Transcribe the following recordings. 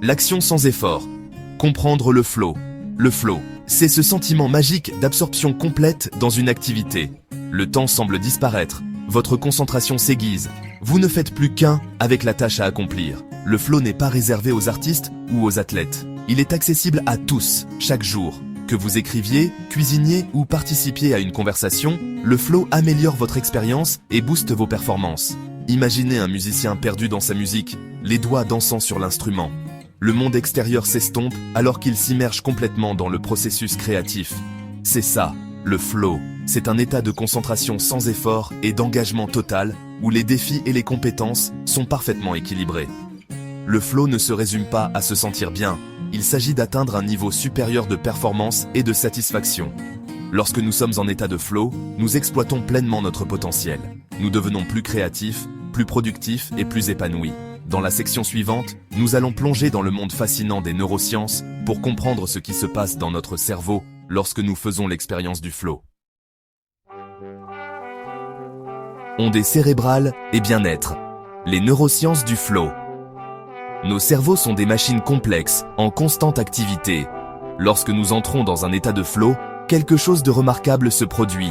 L'action sans effort. Comprendre le flow. Le flow, c'est ce sentiment magique d'absorption complète dans une activité. Le temps semble disparaître, votre concentration s'aiguise. Vous ne faites plus qu'un avec la tâche à accomplir. Le flow n'est pas réservé aux artistes ou aux athlètes. Il est accessible à tous, chaque jour. Que vous écriviez, cuisiniez ou participiez à une conversation, le flow améliore votre expérience et booste vos performances. Imaginez un musicien perdu dans sa musique, les doigts dansant sur l'instrument. Le monde extérieur s'estompe alors qu'il s'immerge complètement dans le processus créatif. C'est ça, le flow. C'est un état de concentration sans effort et d'engagement total où les défis et les compétences sont parfaitement équilibrés. Le flow ne se résume pas à se sentir bien. Il s'agit d'atteindre un niveau supérieur de performance et de satisfaction. Lorsque nous sommes en état de flow, nous exploitons pleinement notre potentiel. Nous devenons plus créatifs, plus productifs et plus épanouis. Dans la section suivante, nous allons plonger dans le monde fascinant des neurosciences pour comprendre ce qui se passe dans notre cerveau lorsque nous faisons l'expérience du flow. Ondes cérébrales et bien-être. Les neurosciences du flow. Nos cerveaux sont des machines complexes, en constante activité. Lorsque nous entrons dans un état de flow, quelque chose de remarquable se produit.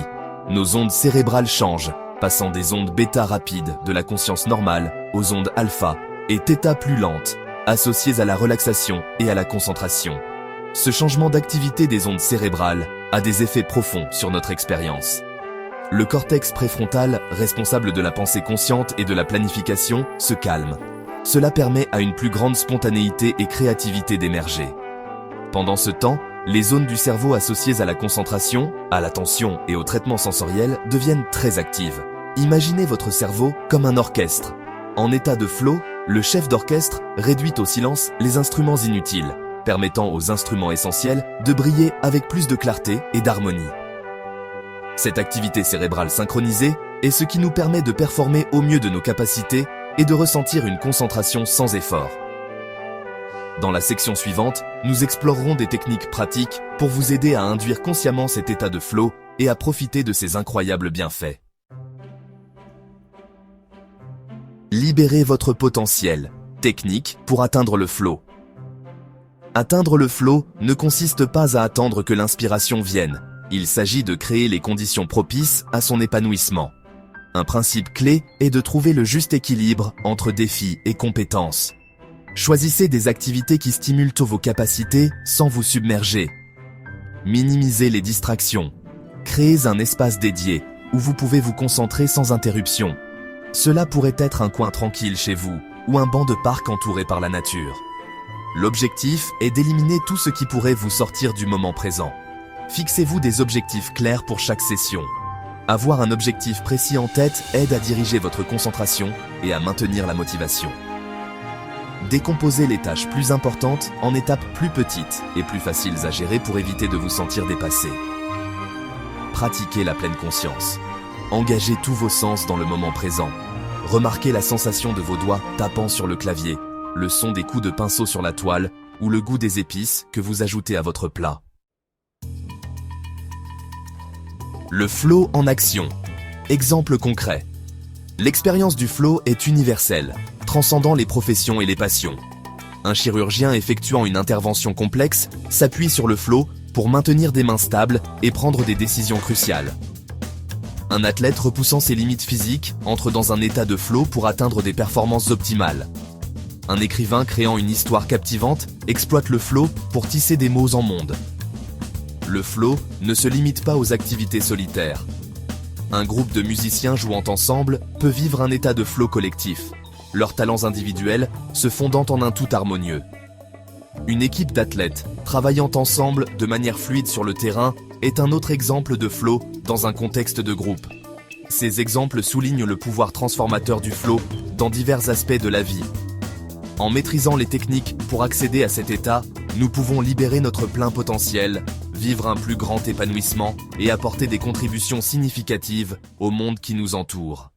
Nos ondes cérébrales changent, passant des ondes bêta rapides de la conscience normale aux ondes alpha et θ plus lentes, associées à la relaxation et à la concentration. Ce changement d'activité des ondes cérébrales a des effets profonds sur notre expérience. Le cortex préfrontal, responsable de la pensée consciente et de la planification, se calme. Cela permet à une plus grande spontanéité et créativité d'émerger. Pendant ce temps, les zones du cerveau associées à la concentration, à l'attention et au traitement sensoriel deviennent très actives. Imaginez votre cerveau comme un orchestre. En état de flow, le chef d'orchestre réduit au silence les instruments inutiles, permettant aux instruments essentiels de briller avec plus de clarté et d'harmonie. Cette activité cérébrale synchronisée est ce qui nous permet de performer au mieux de nos capacités et de ressentir une concentration sans effort. Dans la section suivante, nous explorerons des techniques pratiques pour vous aider à induire consciemment cet état de flow et à profiter de ses incroyables bienfaits. Libérez votre potentiel. Technique pour atteindre le flow. Atteindre le flow ne consiste pas à attendre que l'inspiration vienne. Il s'agit de créer les conditions propices à son épanouissement. Un principe clé est de trouver le juste équilibre entre défis et compétences. Choisissez des activités qui stimulent vos capacités sans vous submerger. Minimisez les distractions. Créez un espace dédié où vous pouvez vous concentrer sans interruption. Cela pourrait être un coin tranquille chez vous ou un banc de parc entouré par la nature. L'objectif est d'éliminer tout ce qui pourrait vous sortir du moment présent. Fixez-vous des objectifs clairs pour chaque session. Avoir un objectif précis en tête aide à diriger votre concentration et à maintenir la motivation. Décomposez les tâches plus importantes en étapes plus petites et plus faciles à gérer pour éviter de vous sentir dépassé. Pratiquez la pleine conscience. Engagez tous vos sens dans le moment présent. Remarquez la sensation de vos doigts tapant sur le clavier, le son des coups de pinceau sur la toile ou le goût des épices que vous ajoutez à votre plat. Le flow en action. Exemple concret. L'expérience du flow est universelle, transcendant les professions et les passions. Un chirurgien effectuant une intervention complexe s'appuie sur le flow pour maintenir des mains stables et prendre des décisions cruciales. Un athlète repoussant ses limites physiques entre dans un état de flow pour atteindre des performances optimales. Un écrivain créant une histoire captivante exploite le flow pour tisser des mots en monde. Le flow ne se limite pas aux activités solitaires. Un groupe de musiciens jouant ensemble peut vivre un état de flow collectif, leurs talents individuels se fondant en un tout harmonieux. Une équipe d'athlètes travaillant ensemble de manière fluide sur le terrain est un autre exemple de flow dans un contexte de groupe. Ces exemples soulignent le pouvoir transformateur du flow dans divers aspects de la vie. En maîtrisant les techniques pour accéder à cet état, nous pouvons libérer notre plein potentiel, vivre un plus grand épanouissement et apporter des contributions significatives au monde qui nous entoure.